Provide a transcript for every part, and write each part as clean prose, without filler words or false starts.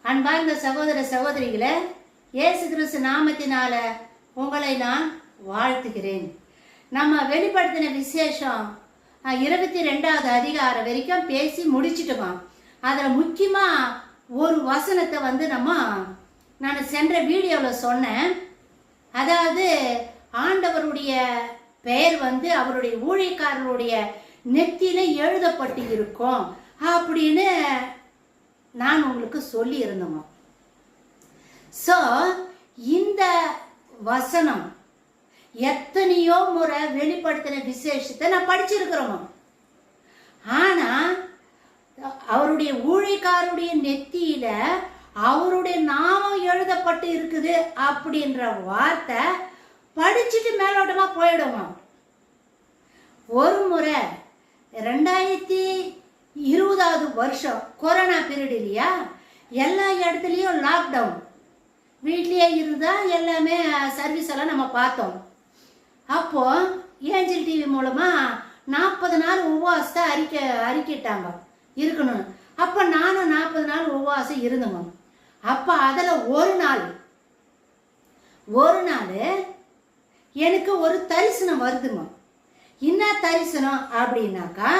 அன்பார்ந்த சகோதர சகோதரிகளே, இயேசு கிறிஸ்து நாமத்தினால உங்களை நான் வாழ்த்துகிறேன். நம்ம வெளிப்படுத்தின விசேஷம் 22வது அதிகாரம் வரைக்கும் பேசி முடிச்சுட்டோம். அதில் முக்கியமாக ஒரு வசனத்தை நான் சென்ற வீடியோவில் சொன்னேன். அதாவது ஆண்டவருடைய பெயர் அவருடைய ஊழியக்காரருடைய நெத்தியில எழுதப்பட்டு இருக்கும் அப்படின்னு நான் உங்களுக்கு சொல்லி இருந்தோம். ஸோ இந்த வசனம் எத்தனையோ முறை வெளிப்படுத்தின விசேஷத்தை நான் படிச்சிருக்கிறோம். ஆனா அவருடைய ஊழியக்காரருடைய நெத்தியில அவருடைய நாமம் எழுதப்பட்டு இருக்குது அப்படின்ற வார்த்தை படிச்சுட்டு மேலோட்டமா போயிடுவோம். ஒரு முறை 2020வது வருஷம் கொரோனா பீரியட் இல்லையா, எல்லா இடத்துலையும் லாக்டவுன், வீட்லேயே இருந்தால் எல்லாமே சர்வீஸ் எல்லாம் நம்ம பார்த்தோம். அப்போ ஏஞ்சல் டிவி மூலமாக 40 நாள் உபவாசத்தை அறிக்கிட்டாங்க இருக்கணும். அப்போ நானும் 40 நாள் உபவாசம் இருந்தோங்க. அப்போ அதில் ஒரு நாள் எனக்கு ஒரு தரிசனம் வருதுங்க. என்ன தரிசனம் அப்படின்னாக்கா,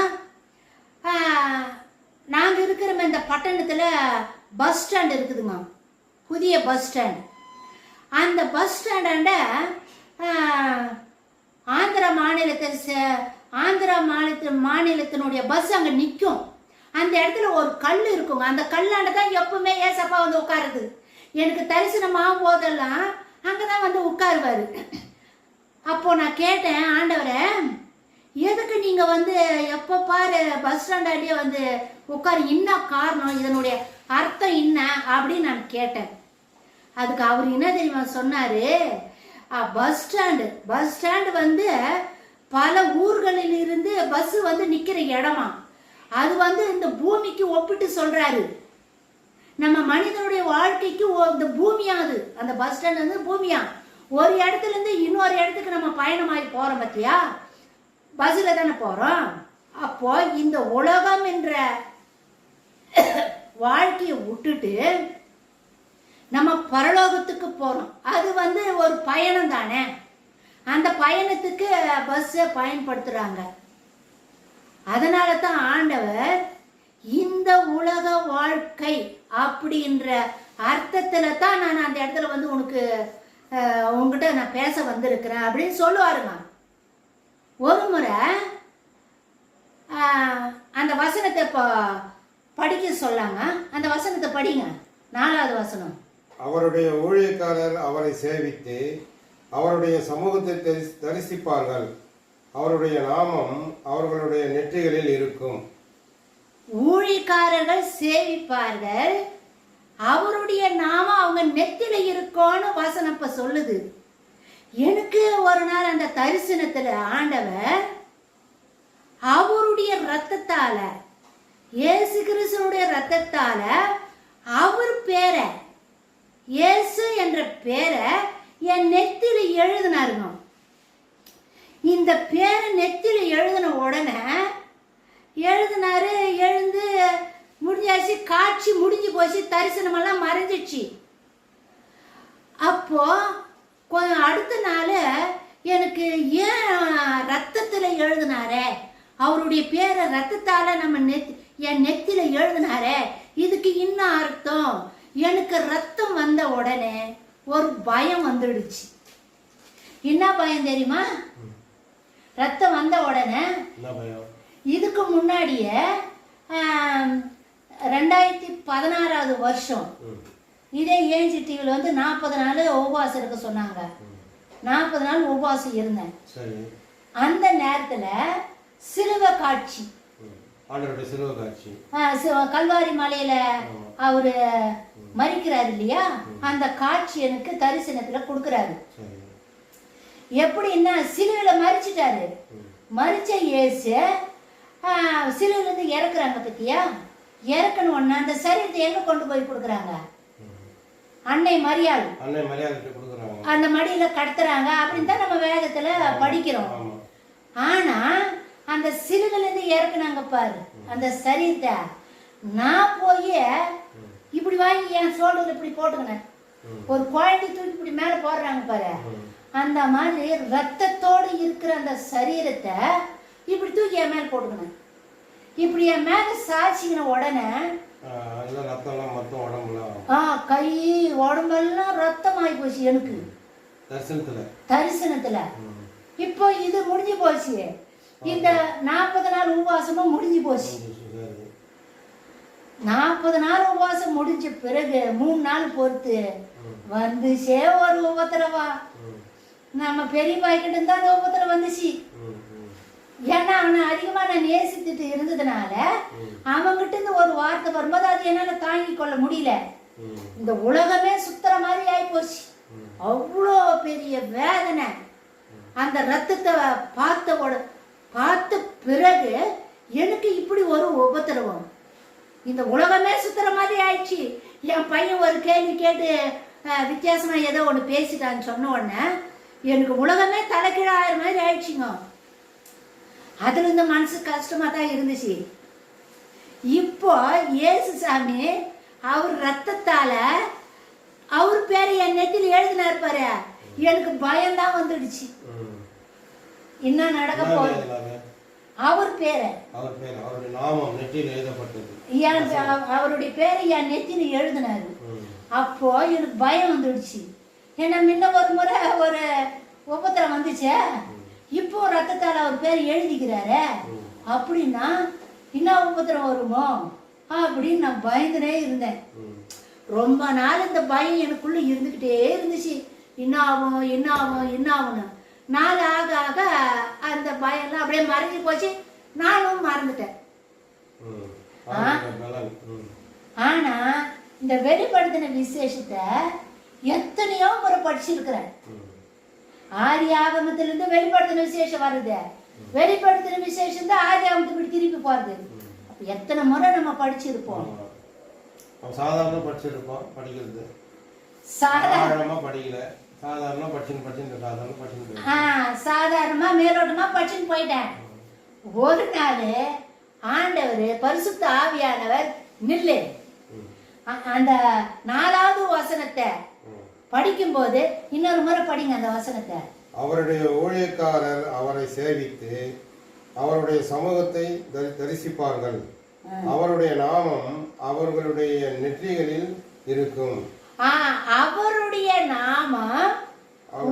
நாங்கள் இருக்கிற இந்த பட்டணத்தில் பஸ் ஸ்டாண்ட் இருக்குதுங்க, புதிய பஸ் ஸ்டாண்ட். அந்த பஸ் ஸ்டாண்டாண்ட ஆந்திரா மாநிலத்தினுடைய பஸ் அங்கே நிற்கும். அந்த இடத்துல ஒரு கல் இருக்குங்க. அந்த கல்லாண்ட தான் எப்பவுமே ஏசப்பா உட்காருது. எனக்கு தரிசனம் ஆகும் போதெல்லாம் அங்கே தான் உட்காருவார். அப்போ நான் கேட்டேன், ஆண்டவரை எதுக்கு நீங்கள் எப்போ பாரு பஸ் ஸ்டாண்டாலேயே உட்காரு, என்ன காரணம், இதனுடைய அர்த்தம் என்ன அப்படின்னு நான் கேட்டேன். அதுக்கு அவர் என்ன தெரியுமா சொன்னார், பஸ் ஸ்டாண்டு பல ஊர்களில் இருந்து பஸ் நிற்கிற இடமா. அது இந்த பூமிக்கு ஒப்பிட்டு சொல்றாரு. நம்ம மனிதனுடைய வாழ்க்கைக்கு இந்த பூமியாது, அந்த பஸ் ஸ்டாண்ட் பூமியா. ஒரு இடத்துல இருந்து இன்னொரு இடத்துக்கு நம்ம பயணமாகி போறோம் பத்தியா, பஸ்ல தானே போறோம். அப்போ இந்த உலகம் என்ற வாழ்க்கையை விட்டுட்டு நம்ம பரலோகத்துக்கு போறோம். அது ஒரு பயணம் தானே. அந்த பயணத்துக்கு பஸ்ஸை பயன்படுத்துறாங்க. அதனால தான் ஆண்டவர் இந்த உலக வாழ்க்கை அப்படின்ற அர்த்தத்துல தான் நான் அந்த இடத்துல உனக்கு உங்ககிட்ட நான் பேச வந்திருக்கிறேன் அப்படின்னு சொல்லுவாருங்க. ஒரு முறை அந்த வசனத்தை படிக்க சொல்லாங்க. அந்த வசனத்தை படிங்க. 4வது வசனம். அவருடைய ஊழியக்காரர் அவரை சேவித்து அவருடைய சமூகத்தை தரிசிப்பார்கள். அவருடைய நாமம் அவர்களுடைய நெற்றிகளில் இருக்கும். ஊழியக்காரர்கள் சேவிப்பார்கள், அவருடைய நாமம் அவங்க நெத்தில இருக்கும்னு வசனம் இப்ப சொல்லுது. எனக்கு ஒரு நாள் அந்த தரிசனத்துல ஆண்டவர் அவருடைய ரத்தத்தால, இயேசு கிறிஸ்துவுடைய ரத்தத்தால அவர் பேரை, இயேசு என்ற பேரை என் நெத்தில எழுதினாருங்க. இந்த பேரை நெத்தில எழுதின உடனே எழுதினாரு. எழுந்து முடிஞ்சாச்சு, காட்சி முடிஞ்சு போச்சு, தரிசனமெல்லாம் மறைஞ்சிடுச்சு. அப்போ கொஞ்சம் அடுத்த நாள் எனக்கு ஏன் ரத்தத்தில் எழுதினாரே, அவருடைய பேரை ரத்தத்தால நம்ம என் நெத்தில எழுதினாரே, இதுக்கு இன்னும் அர்த்தம். எனக்கு ரத்தம் வந்த உடனே ஒரு பயம் வந்துடுச்சு. என்ன பயம் தெரியுமா? ரத்தம் வந்த உடனே இதுக்கு முன்னாடியே 2016வது வருஷம் இதே ஏஞ்சி டிவியில் 40 நாள் உபவாசம் இருக்க சொன்னாங்க. 40 நாள் உபவாசம் இருந்தேன். அந்த நேரத்தில் சிலுவை காட்சி, கல்வாரி மலையில அவரு மறிக்கிறாரு இல்லையா, அந்த காட்சி எனக்கு தரிசனத்துல கொடுக்கறாரு. எப்படின்னா சிலுவையில மறிச்சிட்டாரு. மறிச்ச இயேசு சிலுவையில இருந்து இறக்குறாங்க பத்தியா. இறக்கணும் ஒண்ணு அந்த சரீரத்தை எங்க கொண்டு போய் கொடுக்குறாங்க? அன்னை மரியாள் அந்த மடியில கடத்துறாங்க அப்படின்னு தான் நம்ம வேதத்துல படிக்கிறோம். ஆனா அந்த சிலுவையில இருந்து இறக்குனாங்க பாரு அந்த சரீரத்தை, நான் போய் இப்படி வாங்கி என் சோல்டர் இப்படி போட்டுக்கினேன். ஒரு குழந்தை தூக்கி இப்படி மேலே போடுறாங்க பாரு, அந்த மாதிரி ரத்தத்தோடு இருக்கிற அந்த சரீரத்தை இப்படி தூக்கி என் மேலே போட்டுக்கினேன். இப்படி என் மேலே சாய்ச்சிக்கின உடனே கை உடம்பெல்லாம் ரத்தம் ஆகி போச்சு எனக்கு தரிசனத்துல. இப்போ இது முடிஞ்சு போச்சு, இந்த 40 நாள் உபவாசமும் முடிஞ்சு போச்சு. 40 நாள் உபவாசம் முடிஞ்ச பிறகு 3 நாள் பொறுத்து வந்துச்சே ஒரு உபத்திரவா. நம்ம பெரியப்பாய்கிட்ட இருந்தா அந்த உபத்திரம் வந்துச்சு. ஏன்னா அவனை அதிகமா நான் நேசித்துட்டு இருந்ததுனால அவங்கிட்ட இருந்து ஒரு வார்த்தை வரும்போது அது என்னால தாங்கிக் கொள்ள முடியல. இந்த உலகமே சுத்துற மாதிரி ஆகி போச்சு. அவ்வளோ பெரிய வேதனை. அந்த ரத்தத்தை பார்த்த பிறகு எனக்கு இப்படி ஒரு உபத்திரவம். இந்த உலகமே சுத்துற மாதிரி ஆயிடுச்சு. என் பையன் ஒரு கேள்வி கேட்டு வித்தியாசமா ஏதோ ஒன்று பேசிட்டான்னு சொன்ன உடனே எனக்கு உலகமே தலைக்கீழ ஆயிரம் மாதிரி ஆயிடுச்சுங்க. அதுல இருந்து மனசு கஷ்டமா தான் இருந்துச்சு. இப்போ இயேசு சாமி அவர் ரத்தத்தால அவர் பேரை என் நெத்தில எழுதினார் பாரு, எனக்கு பயம்தான் வந்துடுச்சு. என்ன நடக்க போகுது? அவர் பேரை அவருடைய பேரை என் நெத்தில எழுதினாரு. அப்போ எனக்கு பயம் வந்துடுச்சு. ஏன்னா முன்ன ஒரு முறை ஒரு உபத்திரம் வந்துச்சே, இப்போ ரத்தத்தால் அவர் பேர் எழுதிக்கிறாரு. அப்படின்னா என்ன உபத்திரம் வருமோ அப்படின்னு நான் பயந்துனே இருந்தேன். ரொம்ப நாள் இந்த பயம் எனக்குள்ள இருந்துக்கிட்டே இருந்துச்சு. என்ன ஆகும் என்ன ஆகும் என்ன ஆகும்னு. நாள் ஆக ஆக அந்த பயம்லாம் அப்படியே மறைஞ்சு போச்சு. நானும் மறந்துட்டேன். ஆனா இந்த வெளிப்படுத்தின விசேஷத்தை எத்தனையோ முறை படிச்சிருக்கிறேன். ஆதி ஆகமத்திலிருந்து வெளிப்படுத்தின விசேஷம் வருது. வெளிப்படுத்தின விசேஷம் தான் ஆதி ஆகமத்துக்கு திருப்பி போறது. அப்ப எத்தனை முறை நம்ம படிச்சிருப்போம். சாதாரணமா படிச்சிருப்போம், படிக்கிறது சாதாரணமா படிக்கல. சாதாரணமா மேலோட்டமா படிச்சுன்னு போயிட்டேன். ஒரு நாள் ஆண்டவர் பரிசுத்த ஆவியானவர் நில்லு, அந்த 4வது வசனத்தை படிக்கும் போது இன்னொரு முறை படிங்க அந்த வசனத்தை. அவருடைய ஊழியக்காரர் அவரை சேவித்து அவருடைய சமூகத்தை தரிசிப்பார்கள். அவருடைய நாமம் அவர்களுடைய நெற்றிகளில் இருக்கும். அவருடைய நாமம்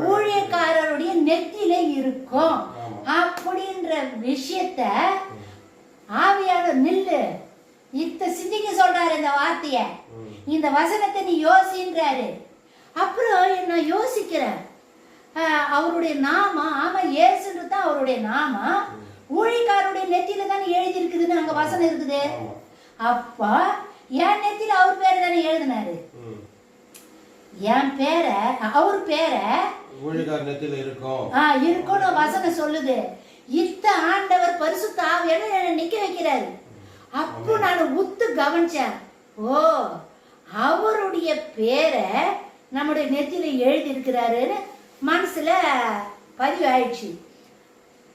ஊழியக்காரருடைய நெத்தில இருக்கும் அப்படின்ற விஷயத்த ஆவியானவர் நில்லு இத்த சிந்திக்க சொல்றாரு. இந்த வார்த்தைய, இந்த வசனத்தை நீ யோசின்றாரு. அப்புறம் நான் யோசிக்கிறேன், அவருடைய நாமம், ஆமா இயேசுன்றது தான் அவருடைய நாமம், ஊழியக்காரருடைய நெத்தியில தானே எழுதி இருக்குதுன்னு அங்க வசனம் இருக்குது. அப்ப என் நெத்தியில அவர் பேரை தானே எழுதினாரு. என் பேரை அவர் பேரை ஊழியக்காரர் நெத்தியில இருக்கும் இருக்கும்னு வசனம் சொல்லுது. இத்த ஆண்டவர் பரிசுத்த ஆவியானவர் நிக்க வைக்கிறாரு. அப்போ நான் உத்து கவனிச்சேன், ஓ அவருடைய பேரை நம்முடைய நெத்தியில எழுதி இருக்கிறாருன்னு மனசுல பதிவு ஆயிடுச்சு.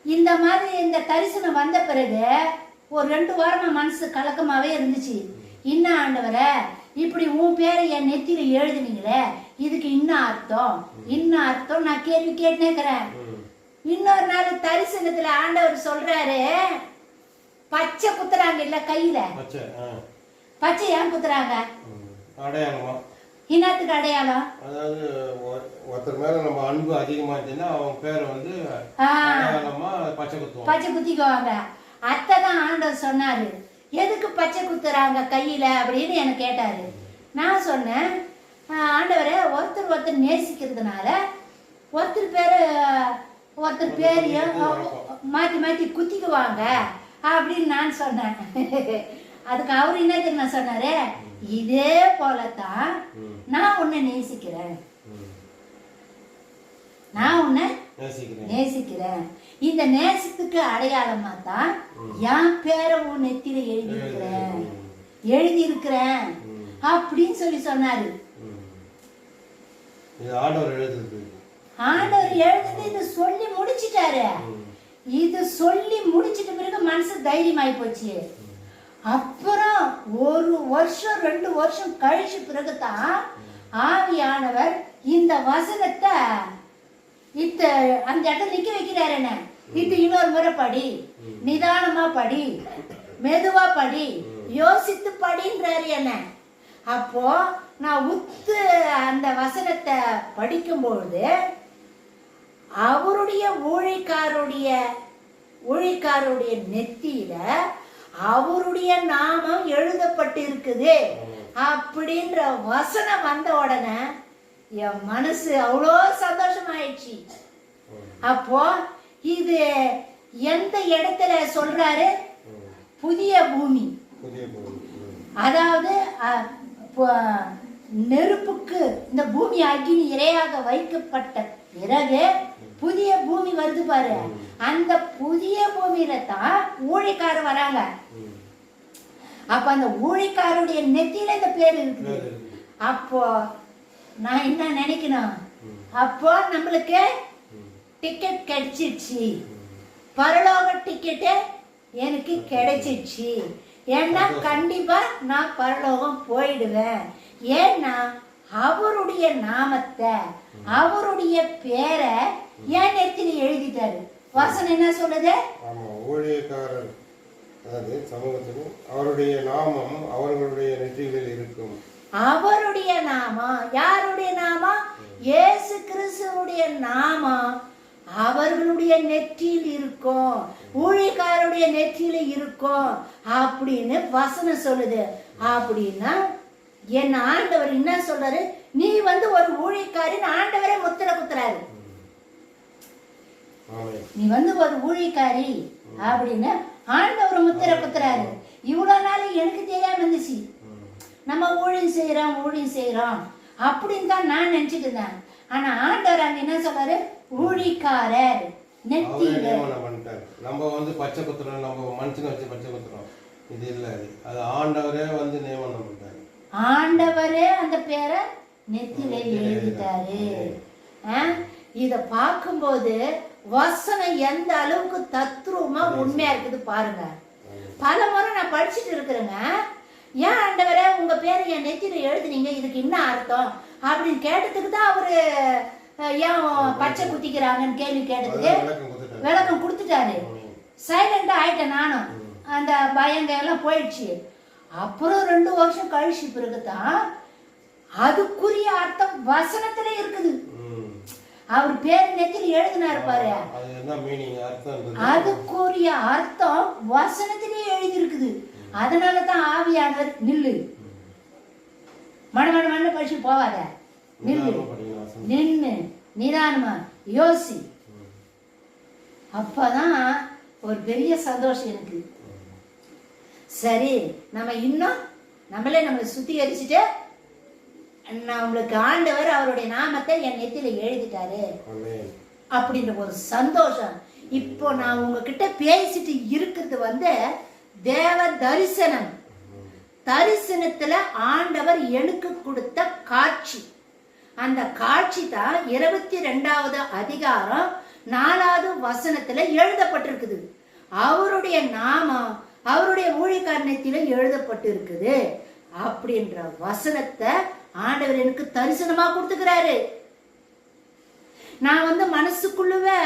இந்த மாதிரி இந்த தரிசனம் வந்த பிறகு ஒரு 2 வாரமா மனசு கலக்கமாவே இருந்துச்சு. இன்னும் ஆண்டவரை இப்படி உன் பேரை என் நெத்தியில எழுதினீங்களே, இதுக்கு இன்னும் அர்த்தம் நான் கேள்வி கேட்டுனேக்கிறேன். இன்னொரு நாள் தரிசனத்துல ஆண்டவர் சொல்றாரு, பச்சை குத்துறாங்க இல்ல கையில, பச்சை ஏன் குத்துறாங்க? அடையாளமா? இன்னத்துக்கு அடையாளம்? அதாவது ஒருத்தர் மேல நம்ம அன்பு அதிகமாச்சுன்னா அவங்க பேரை வந்து அடையாளமா பச்சை குத்திக்குவாங்க. அத்தைதான் ஆண்டவர் சொன்னாரு, எதுக்கு பச்சை குத்துறாங்க கையில அப்படின்னு எனக்கு கேட்டாரு. நான் சொன்னேன், ஆண்டவரே ஒருத்தர் நேசிக்கிறதுனால ஒருத்தர் பேரையும் மாத்தி குத்திக்குவாங்க அப்படின்னு நான் சொன்னேன். அதுக்கு அவரு என்ன தெரியுமா சொன்னாரு, இதே போலத்தான் நான் உன்னை நேசிக்கிறேன், நான் உன்னை நேசிக்கிறேன். இந்த நேசத்துக்கு அடையாளமா தான் என் பேரை உன் நெத்தில எழுதி இருக்கிறேன் அப்படின்னு சொல்லி சொன்னாரு. ஆண்டவர் எழுதுது இது சொல்லி முடிச்சிட்டாரு. இது சொல்லி முடிச்சிட்ட பிறகு மனசு தைரியமாயி போச்சு. அப்புறம் ஒரு வருஷம் 2 வருஷம் கழிச்சு பிறகுதான் ஆவியானவர் இந்த வசனத்தை அந்த இடத்துல நிக்க வைக்கிறாரு. என்ன இது இன்னொரு முறை படி, நிதானமா படி, மெதுவா படி, யோசித்து படின்றாரு என்ன. அப்போ நான் உத்து அந்த வசனத்தை படிக்கும்பொழுது அவருடைய ஊழிக்காரருடைய நெத்தியில அவருடைய நாமம் எழுதப்பட்டு இருக்குது அப்படின்ற வசனம் வந்த உடனே என் மனசு அவ்வளோ சந்தோஷமாயிடுச்சு. அப்போ இது எந்த இடத்துல சொல்றாரு? புதிய பூமி. அதாவது நெருப்புக்கு இந்த பூமி அக்கினி இரையாக வைக்கப்பட்ட பிறகு புதிய பூமி வருது பாரு. அந்த புதிய பூமியில தான் ஊழிக்காரர் வராங்க. அப்ப அந்த ஊழிக்காரருடைய நெத்தியில இந்த பேர் இருக்குது. அப்போ நான் என்ன நினைக்கணும், அப்போ நம்மளுக்கு டிக்கெட் கிடைச்சிருச்சு, பரலோக டிக்கெட்டு எனக்கு கிடைச்சிருச்சு. ஏன்னா கண்டிப்பா நான் பரலோகம் போயிடுவேன். ஏன்னா அவருடைய நாமத்தை அவருடைய பேரை என் நெத்தில எழுதிட்டாரு. வசனம் என்ன சொல்லுது? ஊழியக்காரர் அதாவது சமூகத்தில் அவருடைய நாமம் அவர்களுடைய நெற்றிகளில் இருக்கும். அவருடைய நாமம், யாருடைய நாமம்? இயேசு கிறிஸ்துவுடைய நாமம் அவர்களுடைய நெற்றியில் இருக்கும், ஊழியக்காரருடைய நெற்றியில இருக்கும் அப்படின்னு வசனம் சொல்லுது. அப்படின்னா என் ஆண்டவர் என்ன சொல்றாரு? நீ ஒரு ஊழியக்காரின் ஆண்டவரே முத்திர குத்துறாரு. நீ ஒரு ஊழியக்காரி அப்படின்னு ஆண்டவர் முத்திர குத்துறாரு. இவ்வளவு நாள் எனக்கு தெரியாம இருந்துச்சு, நம்ம ஊழியம் செய்யறோம் அப்படின்னு தான் நான் நினைச்சிட்டு இருந்தேன். ஆனா ஆண்டவர் அங்க என்ன சொல்றாரு? ஊழியக்காரர் நெத்தியில. நம்ம பச்சை குத்துறோம், நம்ம மனுஷனை வச்சு பச்சை குத்துறோம், இது இல்ல. அது ஆண்டவரே நியமனம் பண்ணிட்டாரு. ஆண்டவரே அந்த பேரை நெத்தியில எழுதிட்டாரு. இத பார்க்கும்போது வசனம் எந்த அளவுக்கு தத்ரூபமா உண்மையா இருக்குது பாருங்க. பல முறை நான் படிச்சுட்டு இருக்கிறேங்க. ஏன் ஆண்டவரே உங்க பேரை என் நெத்தியில எழுதுனீங்க, இதுக்கு என்ன அர்த்தம் அப்படின்னு கேட்டதுக்கு தான் அவரு ஏன் பச்சை குத்திக்கிறாங்கன்னு கேள்வி கேட்டதுக்கு விளக்கம் கொடுத்துட்டாரு. சைலண்டா ஆயிட்டேன் நானும். அந்த பயங்க எல்லாம் போயிடுச்சு. அப்புறம் 2 வருஷம் கழிச்சு பிறகுதான் அதுக்குரிய அர்த்தம் வசனத்துல இருக்குது. அவர் பேர் நெத்தில எழுதினாரு பாரு, அதுக்குரிய அர்த்தம் வசனத்திலே எழுதி இருக்குது. அதனாலதான் ஆவியானவர் நில்லு, மண்ணு படிச்சு போவாத, நில்லு, நின்னு நிதானமா யோசி. அப்பதான் ஒரு பெரிய சந்தோஷம் எனக்கு. சரி, நம்ம இன்னும் நம்மளை சுத்திகரிச்சுட்டு நம்மளுக்கு ஆண்டவர் அவருடைய நாமத்தை என் நெத்தில எழுதிட்டாரு அப்படின்ற ஒரு சந்தோஷம். இப்போ நான் உங்ககிட்ட பேசிட்டு இருக்கிறது தேவ தரிசனம். தரிசனத்துல ஆண்டவர் எனக்கு கொடுத்த காட்சி. அந்த காட்சி தான் 22வது அதிகாரம் 4வது வசனத்துல எழுதப்பட்டிருக்குது. அவருடைய நாமம் அவருடைய ஊழியக்காரனத்தில எழுதப்பட்டு இருக்குது அப்படின்ற வசனத்தை ஆண்டவர் எனக்கு தரிசனமா கொடுத்துக்கிறாரு. நான் மனசுக்குள்ளவே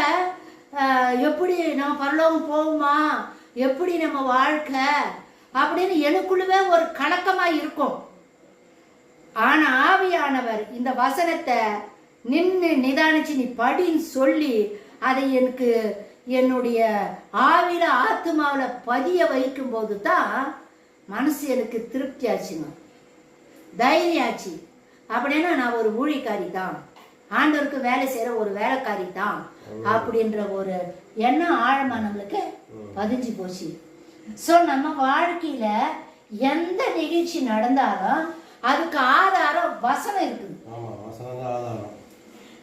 எப்படி நம்ம பரலோகம் போகுமா, எப்படி நம்ம வாழ்க்கை அப்படின்னு எனக்குள்ளவே ஒரு கலக்கமா இருக்கும். ஆனா ஆவியானவர் இந்த வசனத்தை நின்று நிதானிச்சு நீ படின்னு சொல்லி அதை எனக்கு என்னுடைய ஆவில ஆத்மாவில பதிய வைக்கும் போது தான் மனசு எனக்கு திருப்தி ஆச்சுங்க, தைரியம் ஆச்சு. அப்படின்னா நான் ஒரு ஊழியக்காரி தான், ஆண்டவருக்கு வேலை செய்யற ஒரு வேலைக்காரி தான் அப்படின்ற ஒரு எண்ணம் ஆழமா நம்மளுக்கு பதிஞ்சு போச்சு. ஸோ நம்ம வாழ்க்கையில எந்த நிகழ்ச்சி நடந்தாலும் அதுக்கு ஆதாரம் வசனம் இருக்குது.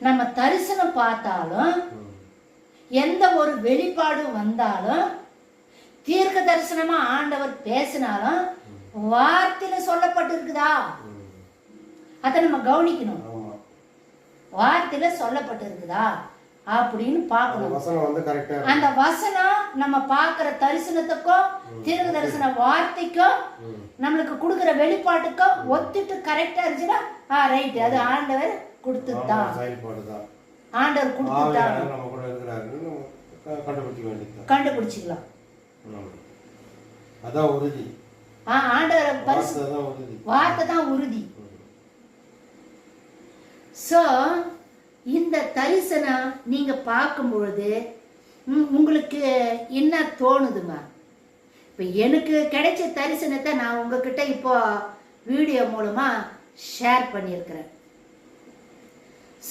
நம்ம தரிசனம் பார்த்தாலும் எந்த ஒரு வெளிப்பாடு வந்தாலும் தீர்க்க தரிசனமா ஆண்டவர் பேசினாலும் வார்த்தையில சொல்லப்பட்டு இருக்குதா அதை நம்ம கவனிக்கணும். வார்த்தையில சொல்லப்பட்டு இருக்குதா அப்படின்னு பார்க்கணும். வசனம் வந்து கரெக்டா அந்த வசனம் நம்ம பார்க்கிற தரிசனத்துக்கும் தீர்க்க தரிசன வார்த்தைக்கும் நம்மளுக்கு கொடுக்குற வெளிப்பாட்டுக்கும் ஒத்துட்டு கரெக்டா இருந்துச்சுன்னா ரைட், அது ஆண்டவர் கொடுத்துதான், ஆண்டவர் கொடுத்துதான் கண்டுபிடிச்சிக்கலாம். அதான் உறுதி. ஆண்டவர் வார்த்தை தான் உறுதி. சோ இந்த தரிசனம் நீங்க பார்க்கும் பொழுது உங்களுக்கு என்ன தோணுதுங்க? இப்ப எனக்கு கிடைச்ச தரிசனத்தை நான் உங்ககிட்ட இப்போ வீடியோ மூலமா ஷேர் பண்ணியிருக்கிறேன்.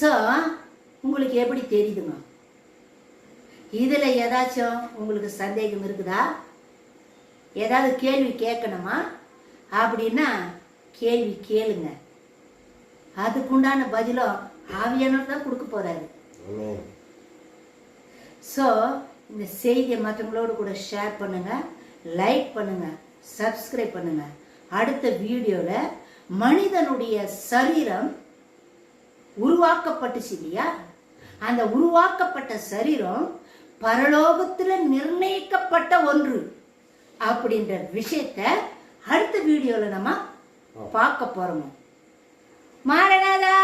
ஸோ உங்களுக்கு எப்படி தெரியுதுங்க? இதுல ஏதாச்சும் உங்களுக்கு சந்தேகம் இருக்குதா? ஏதாவது கேள்வி கேட்கணுமா? அப்படின்னா கேள்வி கேளுங்க, அதுக்குண்டான பதிலும் ஆவியானவர் தான் கொடுக்க போறாரு. ஸோ இந்த செய்தியை மற்றவங்களோடு கூட ஷேர் பண்ணுங்க, லைக் பண்ணுங்க, சப்ஸ்கிரைப் பண்ணுங்க. அடுத்த வீடியோல மனிதனுடைய சரீரம் உருவாக்கப்பட்டுச்சு இல்லையா, அந்த உருவாக்கப்பட்ட சரீரம் பரலோகத்துல நிர்ணயிக்கப்பட்ட ஒன்று அப்படின்ற விஷயத்த அடுத்த வீடியோல நம்ம பார்க்க போறோம். மாரநாதா.